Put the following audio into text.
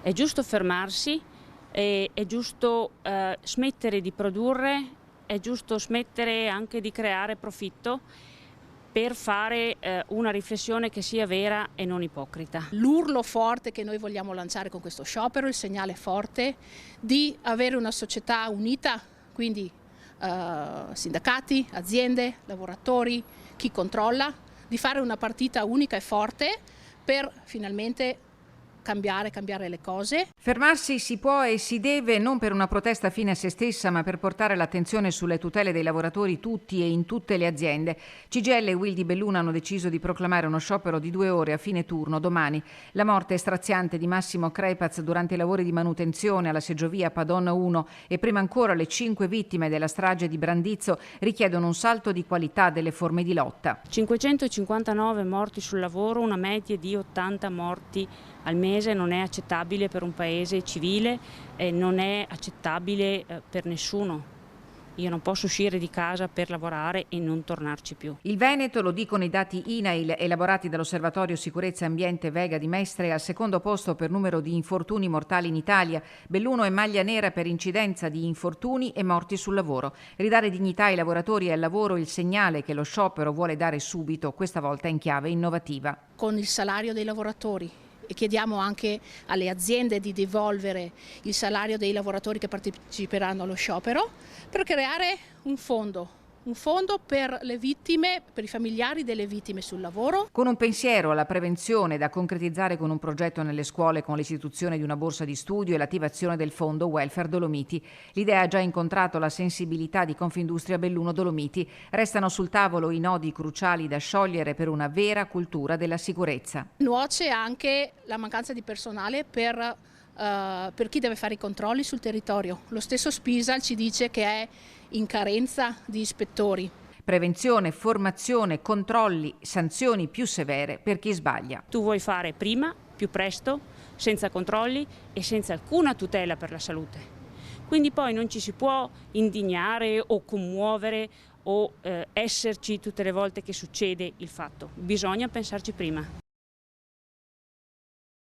È giusto fermarsi, è giusto smettere di produrre, è giusto smettere anche di creare profitto per fare una riflessione che sia vera e non ipocrita. L'urlo forte che noi vogliamo lanciare con questo sciopero, il segnale forte di avere una società unita, quindi sindacati, aziende, lavoratori, chi controlla, di fare una partita unica e forte per finalmente cambiare le cose. Fermarsi si può e si deve non per una protesta fine a se stessa, ma per portare l'attenzione sulle tutele dei lavoratori tutti e in tutte le aziende. CGIL e UIL di Belluno hanno deciso di proclamare uno sciopero di 2 ore a fine turno domani. La morte straziante di Massimo Crepaz durante i lavori di manutenzione alla seggiovia Padonna 1 e prima ancora le 5 vittime della strage di Brandizzo richiedono un salto di qualità delle forme di lotta. 559 morti sul lavoro, una media di 80 morti al mese non è accettabile per un paese civile e non è accettabile per nessuno. Io non posso uscire di casa per lavorare e non tornarci più. Il Veneto, lo dicono i dati INAIL elaborati dall'Osservatorio Sicurezza e Ambiente Vega di Mestre, è al secondo posto per numero di infortuni mortali in Italia. Belluno è maglia nera per incidenza di infortuni e morti sul lavoro. Ridare dignità ai lavoratori e al lavoro, il segnale che lo sciopero vuole dare subito, questa volta in chiave innovativa. Con il salario dei lavoratori. E chiediamo anche alle aziende di devolvere il salario dei lavoratori che parteciperanno allo sciopero per creare un fondo per le vittime, per i familiari delle vittime sul lavoro. Con un pensiero alla prevenzione da concretizzare con un progetto nelle scuole con l'istituzione di una borsa di studio e l'attivazione del fondo Welfare Dolomiti. L'idea ha già incontrato la sensibilità di Confindustria Belluno Dolomiti. Restano sul tavolo i nodi cruciali da sciogliere per una vera cultura della sicurezza. Nuoce anche la mancanza di personale per chi deve fare i controlli sul territorio. Lo stesso Spisal ci dice che è in carenza di ispettori. Prevenzione, formazione, controlli, sanzioni più severe per chi sbaglia. Tu vuoi fare prima, più presto, senza controlli e senza alcuna tutela per la salute. Quindi poi non ci si può indignare o commuovere o esserci tutte le volte che succede il fatto. Bisogna pensarci prima.